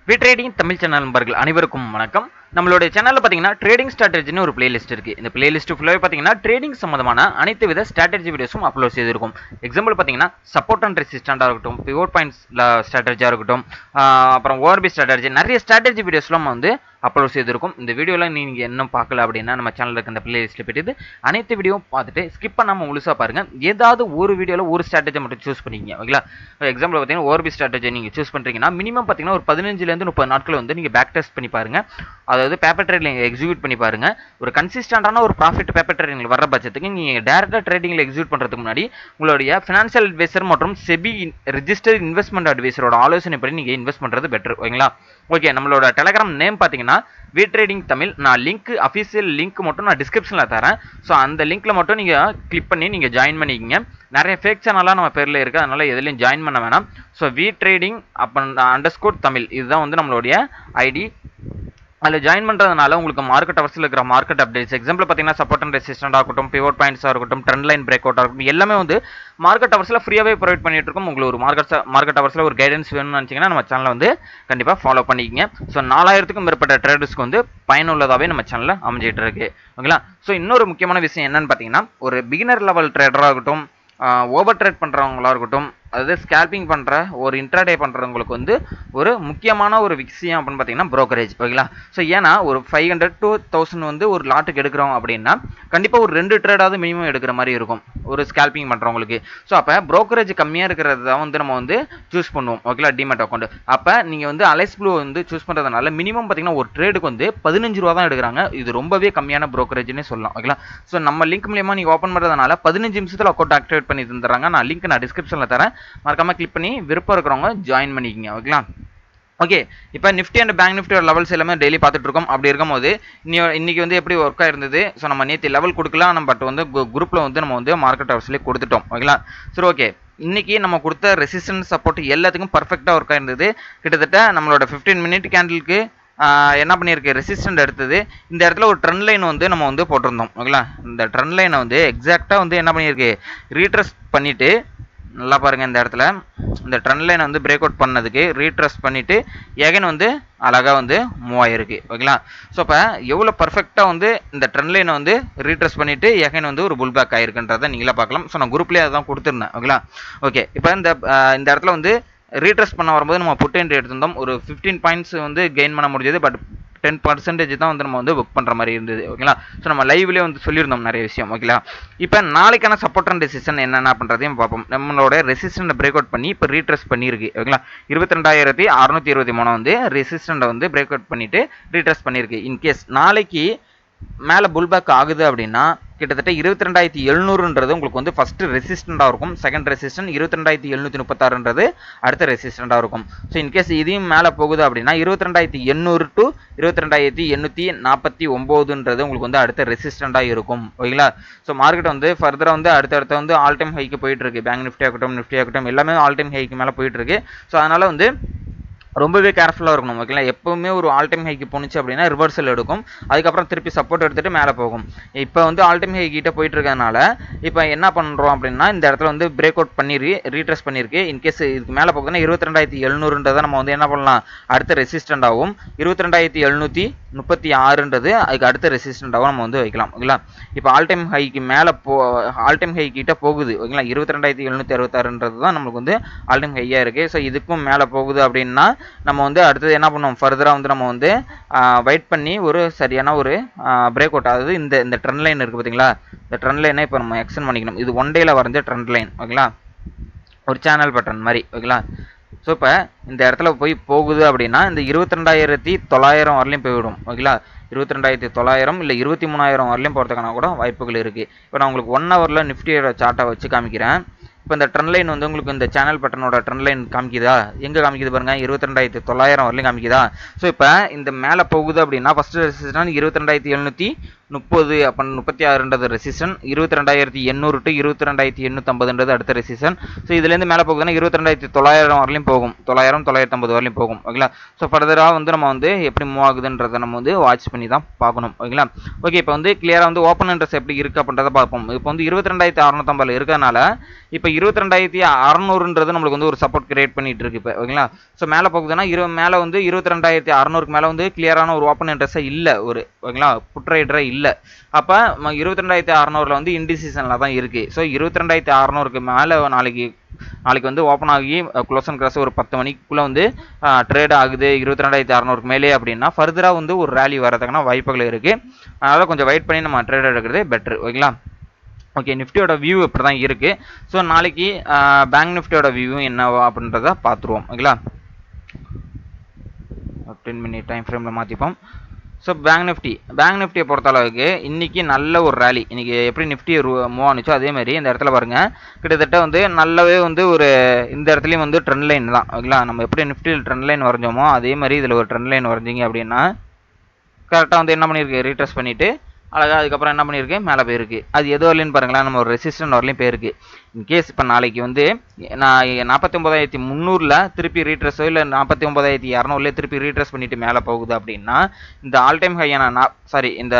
We trading Tamil channel நண்பர்கள் அனைவருக்கும் வணக்கம். நம்மளுடைய சேனல்ல பாத்தீங்கன்னா ட்ரேடிங் ஸ்ட்ராட்டஜின்னு ஒரு பிளேலிஸ்ட் இருக்கு. இந்த பிளேலிஸ்ட் ஃபுல்லாவே பாத்தீங்கன்னா ட்ரேடிங் சம்பந்தமான அனைத்து வித ஸ்ட்ராட்டஜி வீடியோஸும் அப்லோட் செய்திருக்கும். எக்ஸாம்பிள் பாத்தீங்கன்னா சப்போர்ட் அண்ட் ரெசிஸ்டண்டா இருக்கட்டும், பிவோட் பாயிண்ட்ஸ் ஸ்ட்ராட்டஜியா இருக்கட்டும், அப்புறம் ஓஆர்பி ஸ்ட்ராட்டஜி, நிறைய ஸ்ட்ராட்டஜி வீடியோஸ்லாம் வந்து அப்லோட் செய்திருக்கும். இந்த வீடியோல நீங்க இன்னும் பார்க்கல அப்படின்னா நம்ம சேனல்ல இருக்க இந்த பிளேலிஸ்ட்ல போயிட்டு அனைத்து வீடியோவும் பார்த்துட்டு ஸ்கிப் பண்ணாம முழுசா பாருங்க. ஏதாவது ஒரு வீடியோல ஒரு ஸ்ட்ராட்டஜி மட்டும் சூஸ் பண்ணிக்கங்க. ஓகேங்களா? எக்ஸாம்பிள் பாத்தீங்கன்னா ஓஆர்பி ஸ்ட்ராட்டஜி நீங்க சூஸ் பண்றீங்கன்னா மினிமம் பாத்தீங்கன்னா ஒரு 15 ல இருந்து 30 நாட்கள் வந்து நீங்க பேக் டெஸ்ட் பண்ணி பாருங்க. அதாவது பேப்பர் ட்ரேட்ல எக்ஸிக்யூட் பண்ணி பாருங்க. ஒரு கன்சிஸ்டன்டான ஒரு ப்ராஃபிட் பேப்பர் ட்ரேடிங்ல வர பட்சத்துக்கு நீங்க டைரக்டா ட்ரேடிங்ல எக்ஸிக்யூட் பண்றதுக்கு முன்னாடி உங்களுடைய ஃபினான்ஷியல் அட்வைசர் மற்றும் செபி ரெஜிஸ்டர்ட் இன்வெஸ்ட்மெண்ட் அட்வைசரோட ஆலோசனைப்படி நீங்க இன்வெஸ்ட் பண்றது பெட்டர். ஓகேங்களா? ஓகே, நம்மளோட டெலிகிராம் நேம் பாத்தீங்கன்னா வி ட்ரேடிங் தமிழ். நான் லிங்க் அஃபிஷியல் லிங்க் மட்டும் நான் டிஸ்கிரிப்ஷன்ல தரேன். ஸோ அந்த லிங்க்ல மட்டும் நீங்க கிளிக் பண்ணி நீங்க ஜாயின் பண்ணிக்கங்க. நிறைய ஃபேக் சேனல்லாம் நம்ம பேர்ல இருக்கு, அதனால எதுலையும் ஜாயின் பண்ண வேணாம். So we trading underscore Tamil இதுதான் வந்து நம்மளுடைய ஐடி. அதில் ஜாயின் பண்ணுறதுனால உங்களுக்கு மார்க்கெட் அவர்ஸில் இருக்கிற மார்க்கெட் அப்டேட்ஸ், எக்ஸாம்பிள் பார்த்தீங்கன்னா சப்போர்ட் அண்ட் ரெசிஸ்டன்ட் ஆகட்டும், பிவோட் பாயிண்ட்ஸாக இருக்கட்டும், ட்ரெண்ட் லைன் பிரேக் அவுட் ஆகட்டும், எல்லாமே வந்து மார்க்கெட் அவர்ஸில் ஃப்ரீயாகவே ப்ரொவைட் பண்ணிட்டு இருக்கோம். உங்களுக்கு ஒரு மார்க்கெட் அவர்ஸில் ஒரு கைடன்ஸ் வேணும்னு நினச்சிங்கன்னா நம்ம சேனலை வந்து கண்டிப்பாக ஃபாலோ பண்ணிக்கங்க. ஸோ 4000க்கும் மேற்பட்ட ட்ரேடர்ஸ்க்கு வந்து பயனுள்ளதாகவே நம்ம சேனலில் அமைஞ்சிட்டு இருக்கு. ஓகேங்களா? ஸோ இன்னொரு முக்கியமான விஷயம் என்னன்னு பார்த்தீங்கன்னா, ஒரு பிகினர் லெவல் ட்ரேடராக இருக்கட்டும், ஓவர் ட்ரேட் பண்ணுறவங்களா இருக்கட்டும், அதாவது ஸ்கேல்பிங் பண்ணுற ஒரு இன்ட்ராடே பண்ணுறவங்களுக்கு வந்து ஒரு முக்கியமான ஒரு விஷயம் அப்படின்னு பார்த்தீங்கன்னா ப்ரோக்கரேஜ். ஓகேங்களா? ஸோ ஏன்னா ஒரு 500 to 1000 வந்து ஒரு லாட்டுக்கு எடுக்கிறோம் அப்படின்னா கண்டிப்பாக ஒரு 2 ட்ரேடாவது மினிமம் எடுக்கிற மாதிரி இருக்கும் ஒரு ஸ்கேல்பிங் பண்ணுறவங்களுக்கு. ஸோ அப்போ ப்ரோக்கரேஜ் கம்மியாக இருக்கிறது தான் வந்து நம்ம வந்து சூஸ் பண்ணுவோம். ஓகேங்களா? Demat account. அப்போ நீங்கள் வந்து அலைஸ் ப்ளூ வந்து சூஸ் பண்ணுறதுனால மினிமம் பார்த்தீங்கன்னா ஒரு ட்ரேடுக்கு வந்து 15 ரூபா தான் எடுக்கிறாங்க. இது ரொம்பவே கம்மியான ப்ரோக்கரேஜ்னு சொல்லலாம். ஓகேங்களா? ஸோ நம்ம லிங்க் மூலியமாக நீங்கள் ஓப்பன் பண்ணுறதுனால 15 நிமிஷத்தில் அக்கௌண்ட் ஆக்டிவேட் பண்ணி தந்துடுறாங்க. நான் லிங்க் நான் டிஸ்கிரிப்ஷனில் தரேன், மறக்காம கிளிக் பண்ணி விருப்பம் இருக்கிறவங்க ஜாயின் பண்ணிக்கங்க. ஓகேங்களா? ஓகே, இப்போ நிஃப்டி அண்ட் பேங்க் நிஃப்டியோட லெவல்ஸ் எல்லாமே டெய்லி பார்த்துட்டு இருக்கோம். அப்படி இருக்கும்போது இன்னைக்கு வந்து எப்படி ஒர்க் ஆயிருந்தது? ஸோ நம்ம நேற்று லெவல் கொடுக்கலாம், நம்ம பட் வந்து குரூப்பில் வந்து நம்ம வந்து மார்க்கெட் ஹவர்ஸ்லேயே கொடுத்துட்டோம். ஓகேங்களா? சரி, ஓகே. இன்னைக்கு நம்ம கொடுத்த ரெசிஸ்டன்ஸ் சப்போர்ட் எல்லாத்துக்கும் பர்ஃபெக்டாக ஒர்க் ஆயிருந்தது. கிட்டத்தட்ட நம்மளோட 15 மினிட் கேண்டிலுக்கு என்ன பண்ணியிருக்கு, ரெசிஸ்டன்ட் எடுத்தது. இந்த இடத்துல ஒரு ட்ரெண்ட் லைன் வந்து நம்ம வந்து போட்டிருந்தோம். ஓகேங்களா? இந்த ட்ரெண்ட் லைனை வந்து எக்ஸாக்டாக வந்து என்ன பண்ணியிருக்கு, ரீட்ரஸ் பண்ணிட்டு நல்லா பாருங்க, இந்த இடத்துல இந்த ட்ரெண்ட் லைனை வந்து பிரேக் அவுட் பண்ணதுக்கு ரீட்ரஸ் பண்ணிட்டு எகைன் வந்து அழகாக வந்து மூவ் ஆகிருக்கு. ஓகேங்களா? ஸோ அப்போ எவ்வளோ பர்ஃபெக்டாக வந்து இந்த ட்ரெண்ட் லைனை வந்து ரீட்ரஸ் பண்ணிட்டு எகைன் வந்து ஒரு புல் பேக் ஆகிருக்குன்றதை நீங்களே பார்க்கலாம். ஸோ நான் குரூப்லேயே அதான் கொடுத்துருந்தேன். ஓகேங்களா? ஓகே, இப்போ இந்த இடத்துல வந்து ரீட்ரஸ் பண்ண வரும்போது நம்ம புட் என்ட்ரி எடுத்திருந்தோம். ஒரு 15 பாயிண்ட்ஸ் வந்து கெயின் பண்ண முடிஞ்சது. பட் 10% தான் வந்து நம்ம வந்து புக் பண்ணுற மாதிரி இருந்தது. ஓகேங்களா? ஸோ நம்ம லைவ்லேயே வந்து சொல்லியிருந்தோம் நிறைய விஷயம். ஓகேங்களா? இப்போ நாளைக்கான சப்போர்ட் அண்ட் ரெசிஸ்டன்ட் என்னென்ன பண்ணுறதையும் பார்ப்போம். நம்மளோட ரெசிஸ்டன்ட் பிரேக் அவுட் பண்ணி இப்போ ரீட்ரஸ் பண்ணியிருக்கு. ஓகேங்களா? 22,623 வந்து ரெசிஸ்டண்ட்டை வந்து பிரேக் அவுட் பண்ணிட்டு ரீட்ரஸ் பண்ணியிருக்கு. இன்கேஸ் நாளைக்கு மேலே புல்பேக் ஆகுது அப்படின்னா கிட்டத்தட்ட 22,700ன்றது உங்களுக்கு வந்து ஃபர்ஸ்ட் ரெசிஸ்டண்டாக இருக்கும். செகண்ட் ரெசிஸ்டன்ட் 22,736ன்றது அடுத்த ரெசிஸ்டண்டாக இருக்கும். ஸோ இன்கேஸ் இதையும் மேலே போகுது அப்படின்னா 22,800 to 22,849ன்றது உங்களுக்கு வந்து அடுத்த ரெசிஸ்டண்டாக இருக்கும். ஓகேங்களா? ஸோ மார்க்கெட் வந்து ஃபர்தராக வந்து அடுத்தடுத்த வந்து ஆல் டைம் ஹைக்கு போயிட்டு இருக்கு. பேங்க் நிஃப்டி ஆகட்டும், நிஃப்டி ஆகட்டும், எல்லாமே ஆல் டைம் ஹைக்கு மேலே போயிட்டு இருக்கு. ஸோ அதனால வந்து ரொம்பவே கேர்ஃபுல்லாக இருக்கணும். ஓகேங்களா? எப்பவுமே ஒரு ஆல் டைம் ஹைக்கு போணுச்சு அப்படின்னா ரிவர்சல் எடுக்கும், அதுக்கப்புறம் திருப்பி சப்போர்ட் எடுத்துட்டு மேலே போகும். இப்போ வந்து ஆல் டைம் ஹை கிட்ட போயிட்டு இருக்கிறதுனால இப்போ என்ன பண்ணுறோம் அப்படின்னா இந்த இடத்துல வந்து பிரேக் அவுட் பண்ணி ரீட்ரஸ் பண்ணியிருக்கு. இன்கேஸ் இதுக்கு மேலே போகுதுன்னா 22,700ன்றதை நம்ம வந்து என்ன பண்ணலாம், அடுத்த ரெசிஸ்டண்ட் ஆகும். 22,736ன்றது அதுக்கு அடுத்த ரெசிஸ்டண்டாகவும் நம்ம வந்து வைக்கலாம். ஓகேங்களா? இப்போ ஆல் டைம் ஹைக்கு மேலே ஆல் டைம் ஹை கிட்ட போகுது. ஓகேங்களா? 22,766ன்றது தான் நம்மளுக்கு வந்து ஆல் டைம் ஹையாக இருக்குது. ஸோ இதுக்கும் மேலே போகுது அப்படின்னா நம்ம வந்து அடுத்தது என்ன பண்ணுவோம், ஃபர்தராக வந்து நம்ம வந்து வெயிட் பண்ணி ஒரு சரியான ஒரு பிரேக் அவுட், அதாவது இந்த ட்ரெண்ட் லைன் இருக்குது பார்த்தீங்களா, இந்த ட்ரெண்ட் லைனை இப்போ நம்ம எக்ஸ்டெண்ட் பண்ணிக்கணும். இது ஒன் டேல வரைஞ்ச ட்ரெண்ட் லைன். ஓகேங்களா? ஒரு சேனல் பட்டன் மாதிரி. ஓகேங்களா? ஸோ இப்போ இந்த இடத்துல போய் போகுது அப்படின்னா இந்த 22,900 வரலையும் போய்விடும். ஓகேங்களா? 22,900 இல்லை 23,000 வரலையும் போகிறதுக்கான கூட வாய்ப்புகள் இருக்குது. இப்போ நான் உங்களுக்கு 1 ஹவரில் நிஃப்டியோட சார்ட்டை வச்சு காமிக்கிறேன். இப்போ இந்த ட்ரெண்ட் லைன் வந்து உங்களுக்கு இந்த சேனல் பட்டனோட ட்ரெண்ட் லைன் காமிக்குதா, எங்கே காமிக்குது பாருங்க, 22,900 வரலையும் காமிக்குதா. ஸோ இப்போ இந்த மேலே போகுது அப்படின்னா ஃபர்ஸ்ட் ரெசிஸ்டன்ஸ் 22,736 30 அப்போ 36ன்றது ரெசிஸ்டன், 22,800 டு 22,850ன்றது அடுத்த ரெசிஸ்டன். ஸோ இதுலேருந்து மேலே போகுதுன்னா 22,900 வரலையும் போகும், 900 950 வரலையும் போகும். ஓகேங்களா. ஸோ ஃபர்தராக வந்து நம்ம வந்து எப்படி மூவ் ஆகுதுன்றதை நம்ம வந்து வாட்ச் பண்ணி தான் பார்க்கணும். ஓகேங்களா. ஓகே, இப்போ வந்து கிளியராக வந்து ஓப்பன் இன்ட்ரெஸ்ட் எப்படி இருக்குது அப்படின்றத பார்ப்போம். இப்போ வந்து 22,650 இருக்கிறதுனால இப்போ 22,600ன்றது நம்மளுக்கு வந்து ஒரு சப்போர்ட் கிரியேட் பண்ணிட்டு இருக்கு இப்போ. ஓகேங்களா. ஸோ மேலே போகுதுன்னா மேலே வந்து 22,600க்கு மேலே வந்து கிளியரான ஒரு ஓப்பன் இன்ட்ரெஸ்ட்டாக இல்லை ஒரு. ஓகேங்களா. புட் ரைடராக இல்லை. அப்போ 22,600ல் வந்து இன்டிசிஷனில் தான் இருக்குது. ஸோ 22,600க்கு மேலே நாளைக்கு வந்து ஓப்பன் ஆகி க்ளோஸ் அண்ட் கிராஸ் ஒரு 10 மணிக்குள்ளே வந்து ட்ரேட் ஆகுது 22,600க்கு மேலே அப்படின்னா ஃபர்தராக வந்து ஒரு ரேலி வரதுக்கான வாய்ப்புகள் இருக்குது. அதனால் கொஞ்சம் வெயிட் பண்ணி நம்ம ட்ரேட் எடுக்கிறது பெட்ரு. ஓகேங்களா. ஓகே, நிஃப்டியோட வியூ இப்படி தான் இருக்குது. ஸோ நாளைக்கு பேங்க் நிஃப்டியோட வியூ என்னவா அப்படின்றத பார்த்துருவோம். ஓகேங்களா. 10 மினிட் டைம் ஃப்ரேமில் மாற்றிப்போம். ஸோ பேங்க் நிஃப்டியை பொறுத்தளவுக்கு இன்றைக்கி நல்ல ஒரு ரேலி. இன்றைக்கி எப்படி நிஃப்டி மூவ் ஆனிச்சோ அதே மாதிரி இந்த இடத்துல பாருங்கள், கிட்டத்தட்ட வந்து நல்லாவே வந்து ஒரு இந்த இடத்துலையும் வந்து ட்ரெண்ட் லைன் தான். ஓகேங்களா. நம்ம எப்படி நிஃப்டியில் ட்ரெண்ட் லைன் வரைஞ்சோமோ அதே மாதிரி இதில் ஒரு ட்ரெண்ட் லைன் வரைஞ்சிங்க அப்படின்னா கரெக்டாக வந்து என்ன பண்ணியிருக்கு, ரீட்ரெஸ் பண்ணிவிட்டு அழகாக அதுக்கப்புறம் என்ன பண்ணியிருக்கு, மேலே போயிருக்கு. அது எது வரலைன்னு பாருங்களேன், நம்ம ஒரு ரெசிஸ்டன்ட் வரலையும் போயிருக்கு. இன்கேஸ் இப்போ நாளைக்கு வந்து நான் 49,300ல் திருப்பி ரீட்ரெஸோ இல்லை 49,200லேயே திருப்பி ரீட்ரெஸ் பண்ணிவிட்டு மேலே போகுது அப்படின்னா இந்த ஆல் டைம் ஹையான இந்த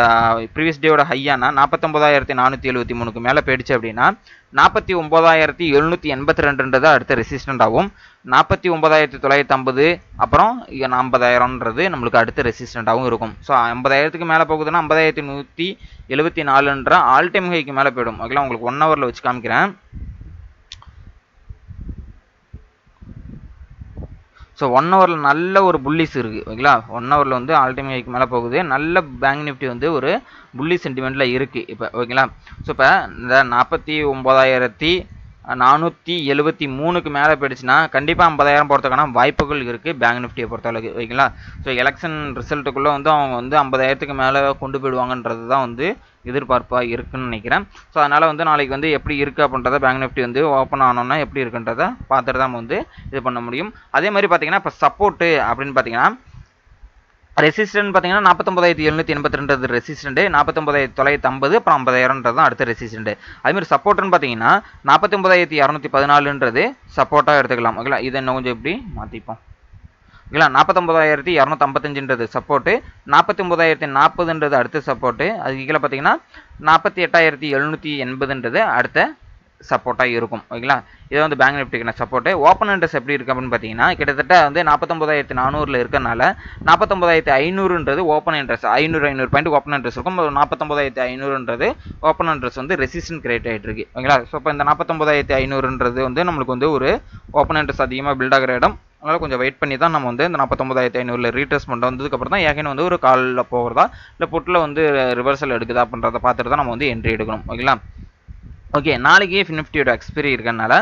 ப்ரீவியஸ் டேயோட ஹையான 49,473க்கு மேலே போயிடுச்சு அப்படின்னா 49,782ன்றது அடுத்த ரெசிஸ்டன்ட் ஆகும். 49,950 அப்புறம் 50,000ன்றது நம்மளுக்கு அடுத்த ரெசிஸ்டண்ட்டாகவும் இருக்கும். ஸோ 50,000க்கு மேலே போகுதுன்னா 50,174ன்ற ஆல் டைம் ஹைக்கு மேலே போயிடும். ஓகேங்களா. உங்களுக்கு 1 ஹவரில் வச்சு காமிக்கிறேன். ஸோ 1 ஹவரில் நல்ல ஒரு புல்லிஸ் இருக்குது. ஓகேங்களா. 1 ஹவரில் வந்து ஆல் டைம் ஹைக்கு மேலே போகுது. நல்ல பேங்க் நிஃப்டி வந்து ஒரு புல்லி சென்டிமெண்ட்டில் இருக்குது இப்போ. ஓகேங்களா. ஸோ இப்போ இந்த 49,473க்கு மேலே போயிடுச்சுன்னா கண்டிப்பாக 50,000 போகிறதுக்கான வாய்ப்புகள் இருக்குது பேங்க் நிஃப்டியை பொறுத்தளவுக்கு. ஓகேங்களா. ஸோ எலெக்ஷன் ரிசல்ட்டுக்குள்ளே வந்து அவங்க வந்து 50,000க்கு மேலே கொண்டு போயிடுவாங்கன்றது தான் வந்து எதிர்பார்ப்பாக இருக்குன்னு நினைக்கிறேன். ஸோ அதனால் வந்து நாளைக்கு வந்து எப்படி இருக்குது அப்படின்றத பேங்க் நிஃப்டி வந்து ஓப்பன் ஆனோன்னா எப்படி இருக்குன்றதை பார்த்துட்டு தான் நம்ம வந்து இது பண்ண முடியும். அதே மாதிரி பார்த்தீங்கன்னா இப்போ சப்போர்ட்டு அப்படின்னு பார்த்தீங்கன்னா ரெசிஸ்டன்ட் பார்த்தீங்கன்னா 49,782 ரெசிஸ்டன்ட், 49,950 அப்புறம் 50,000ன்றது தான் அடுத்த ரெசிஸ்டன்ட். அதுமாதிரி சப்போர்ட்னு பார்த்தீங்கன்னா 49,214ன்றது சப்போர்ட்டாக எடுத்துக்கலாம். ஓகேங்களா. இதை இன்னும் கொஞ்சம் எப்படி மாற்றிப்போம். ஓகேங்களா. 49,255ன்றது சப்போர்ட்டு, 49,040ன்றது அடுத்த சப்போர்ட்டு, அதுக்கு கீழே பார்த்தீங்கன்னா 48,780ன்றது அடுத்த சப்போர்ட்டாக இருக்கும். ஓகேங்களா. இதை வந்து பேங்க் நிஃப்டிக்கான சப்போர்ட்டு. ஓப்பன் இன்ட்ரெஸ்ட் எப்படி இருக்குது அப்படின்னு பார்த்தீங்கன்னா கிட்டத்தட்ட வந்து 49,400ல் இருக்கிறனால 49,500ன்றது open interest, 500 point open interest இருக்கும். 49,500ன்றது ஓப்பன் இன்ட்ரெஸ்ட் வந்து ரெசிஸ்டன்ட் கிரியேட் ஆகிட்டு இருக்கு. ஓகேங்களா. ஸோ இப்போ இந்த 49,500ன்றது வந்து நம்மளுக்கு வந்து ஒரு ஓப்பன் இன்ட்ரெஸ்ட் அதிகமாக பில்ட் ஆகிற இடம். அதனால் கொஞ்சம் வெயிட் பண்ணி தான் நம்ம வந்து இந்த 49,500ல் ரீட்ரெஸ்மெண்ட் வந்ததுக்கப்புறம் தான் ஏகனே வந்து ஒரு காலில் போகிறதா இல்லை புட்டில் வந்து ரிவர்சல் எடுக்குதா அப்படின்றத பார்த்துட்டு தான் நம்ம வந்து என்ட்ரி எடுக்கணும். ஓகேங்களா. ஓகே, நாளைக்கு ஃபின்னிஃப்டியோட எக்ஸ்பைரி இருக்கனால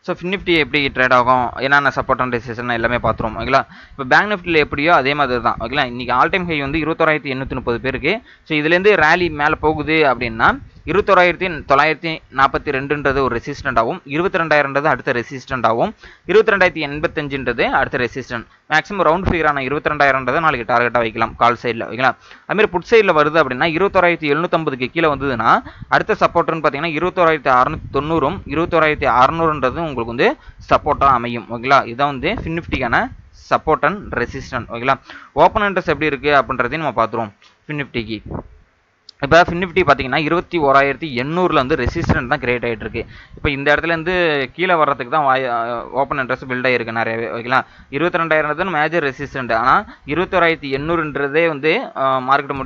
ஸோ ஃபின்னிஃப்டி எப்படி ட்ரேட் ஆகும், என்னென்ன சப்போர்ட் அண்ட் ரெசிஸ்டன்ஸ் எல்லாமே பார்த்துருவோம். ஓகேங்களா. இப்போ பேங்க் நிஃப்டியில் எப்படியோ அதே மாதிரி தான். ஓகேங்களா. இன்றைக்கி ஆல் டைம் ஹை வந்து 21,830 பேருக்கு. ஸோ இதுலேருந்து ரேலி மேலே போகுது அப்படின்னா 21,942ன்றது ஒரு ரெசிஸ்டன்ட் ஆகும், 22,000ன்றது அடுத்த ரெசிஸ்டன்ட் ஆகும், 22,085ன்றது அடுத்த ரெசிஸ்டன்ட். மேக்ஸிமம் ரவுண்ட் ஃபிகரான 22,000ன்றதை நாளைக்கு டார்கெட்டாக வைக்கலாம் கால் சைடில். ஓகேங்களா. அதுமாதிரி புட் சைடில் வருது அப்படின்னா 21,750க்கு கீழே வந்ததுன்னா அடுத்த சப்போர்ட்னு பார்த்தீங்கன்னா 21,690ம் 21,600ன்றதும் உங்களுக்கு வந்து சப்போர்ட்டாக அமையும். ஓகேங்களா. இதான் வந்து ஃபின்னிஃப்டிக்கான சப்போர்ட் அண்ட் ரெசிஸ்டன்ட். ஓகேங்களா. ஓப்பன் இன்ட்ரெஸ்ட் எப்படி இருக்குது அப்படின்றதையும் நம்ம பார்த்துருவோம். ஃபின்னிஃப்டிக்கு இப்போ ஃபின்னிஃப்டி பார்த்தீங்கன்னா 21,800ல் வந்து ரெசிஸ்டன்ட் தான் கிரியேட் ஆகிட்டு இருக்கு. இப்போ இந்த இடத்துலேருந்து கீழே வர்றதுக்கு தான் ஓப்பன் இன்ட்ரெஸ்ட் பில்ட் ஆகிருக்கு நிறையவே. ஓகேங்களா. 22,000 மேஜர் ரெசிஸ்டன்ட். ஆனால் 21,800ன்றதே வந்து மார்க்கெட்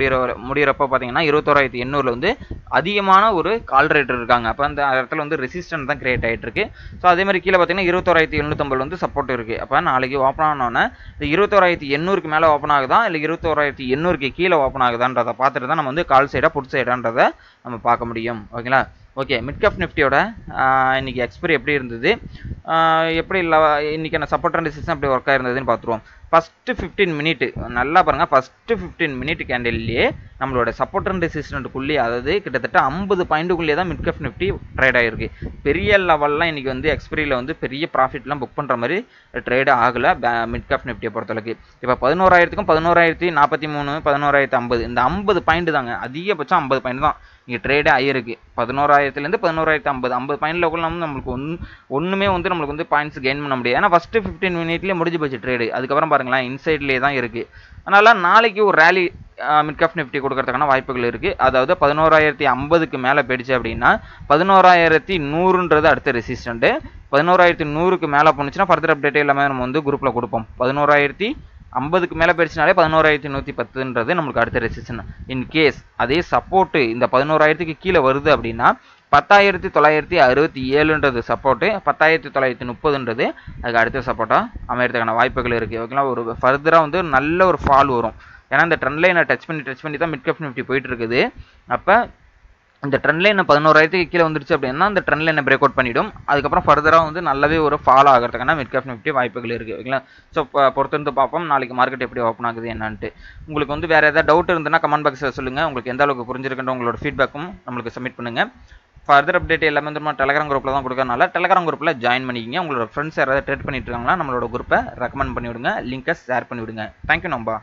முடிகிறப்போ பார்த்தீங்கன்னா 21,800ல் வந்து அதிகமான ஒரு கால் ரேட் இருக்காங்க. அப்போ அந்த இடத்துல வந்து ரெசிஸ்டன்ட் தான் கிரியேட் ஆகிட்டு இருக்கு. ஸோ அதே மாதிரி கீழே பார்த்தீங்கன்னா 21,750 வந்து சப்போர்ட் இருக்குது. அப்போ நாளைக்கு ஓப்பன் ஆனோன்னே இந்த 21,800க்கு மேலே ஓப்பன் ஆகுதா இல்லை 21,800க்கு கீழே ஓப்பன் ஆகுதான்றதை பார்த்துட்டு தான் நம்ம வந்து கால் சைடாக புட் சைடான்றதை நம்ம பார்க்க முடியும். ஓகேங்களா. ஓகே, மிட் கேப் நிஃப்டியோட இன்றைக்கி எக்ஸ்பைரி எப்படி இருந்தது, எப்படி இன்றைக்கான சப்போர்ட் அண்ட் ரெசிஸ்டன்ஸ் அப்படி ஒர்க் ஆயிருந்ததுன்னு பார்த்துருவோம். ஃபஸ்ட்டு 15 மினிட் நல்லா பாருங்கள். ஃபஸ்ட்டு 15 மினிட் கேண்டில்லையே நம்மளோட சப்போர்ட் அண்ட் ரெசிஸ்டன்ட்டுக்குள்ளேயே, அதாவது கிட்டத்தட்ட 50 பாயிண்ட்டுக்குள்ளேயே தான் மிட் கேப் நிஃப்டி ட்ரேட் ஆகிருக்கு. பெரிய லெவல்லாம் இன்றைக்கி வந்து எக்ஸ்பிரியில் வந்து பெரிய ப்ராஃபிட்லாம் புக் பண்ணுற மாதிரி ட்ரேடு ஆகலை மிட் கேப் நிஃப்டியை பொறுத்தளவுக்கு. இப்போ 11,000க்கும் 11,043 11,050 இந்த 50 பாயிண்ட் தாங்க, அதிகபட்சம் 50 பாயிண்ட் தான் இங்கே ட்ரேடே ஆகிருக்கு. 11,000லேருந்து 11,050 50 பாயிண்டில் கூட நம்மளுக்கு ஒன்றுமே வந்து நம்மளுக்கு வந்து பாயிண்ட்ஸ் கெயின் பண்ண முடியாது. ஏன்னா ஃபஸ்ட்டு 15 மினிட்லேயே முடிஞ்சு போச்சு ட்ரேடு. அதுக்கப்புறம் பாருங்களேன் இன்சைட்லேயே தான் இருக்குது. அதனால் நாளைக்கு ஒரு ரேலி மிட் கேப் நிஃப்டி கொடுக்கறதுக்கான வாய்ப்புகள் இருக்குது. அதாவது 11,050க்கு மேலே போயிடுச்சு அப்படின்னா 11,100ன்றது அடுத்த ரெசிஸ்டண்ட்டு. 11,100க்கு மேலே போணுச்சுன்னா ஃபர்தர் அப்டேட் எல்லாமே நம்ம வந்து குரூப்பில் கொடுப்போம். 11,050க்கு மேலே போயிடுச்சுனாலே 11,110ன்றது நம்மளுக்கு அடுத்த ரெசிஸ்டன். இன்கேஸ் அதே சப்போர்ட்டு இந்த 11,000க்கு கீழே வருது அப்படின்னா 10,967ன்றது சப்போர்ட்டு, 10,930ன்றது அதுக்கு அடுத்த சப்போர்ட்டாக அமையறதுக்கான வாய்ப்புகள் இருக்குது. ஓகேங்களா. ஒரு ஃபர்தராக வந்து நல்ல ஒரு ஃபால் வரும். ஏன்னா இந்த ட்ரெண்ட் லைனை டச் பண்ணி தான் மிட் கேப் நிஃப்டி போயிட்டு இருக்குது. அப்போ இந்த ட்ரெண்ட் லைன் 11,000க்கு கீழே வந்துருச்சு அப்படின்னா அந்த ட்ரெண்ட் லைனை பிரேக் அவுட் பண்ணிவிடும். அதுக்கப்புறம் ஃபர்தராக வந்து நல்லாவே ஒரு ஃபாலோ ஆகிறதுக்கான மிட் கேப் நிஃப்டி வாய்ப்புகள் இருக்குது. ஓகேங்களா. ஸோ பொறுத்திருந்து பார்ப்போம் நாளைக்கு மார்க்கெட் எப்படி ஓப்பன் ஆகுது என்னன்ட்டு. உங்களுக்கு வந்து வேறு ஏதாவது டவுட் இருந்ததுன்னா கமெண்ட் பாக்ஸில் சொல்லுங்கள். உங்களுக்கு எந்த அளவுக்கு புரிஞ்சிருக்குன்ற உங்களோட ஃபீட்பேக்கும் நம்மளுக்கு சப்மிட் பண்ணுங்கள். ஃபர்தர் அப்டேட் எல்லாமே வந்து நம்ம டெலகிராம் குரூப்பில் தான் கொடுக்கறனால டெலகிராம் குரூப்பில் ஜாயின் பண்ணிக்கிங்க. உங்களோட ஃப்ரெண்ட்ஸ் யாராவது ட்ரேட் பண்ணிட்டு இருக்காங்களா நம்மளோட குரூப்பை ரெக்கமெண்ட் பண்ணிவிடுங்க, லிங்கை ஷேர் பண்ணிவிடுங்க. தேங்க்யூ நம்பா.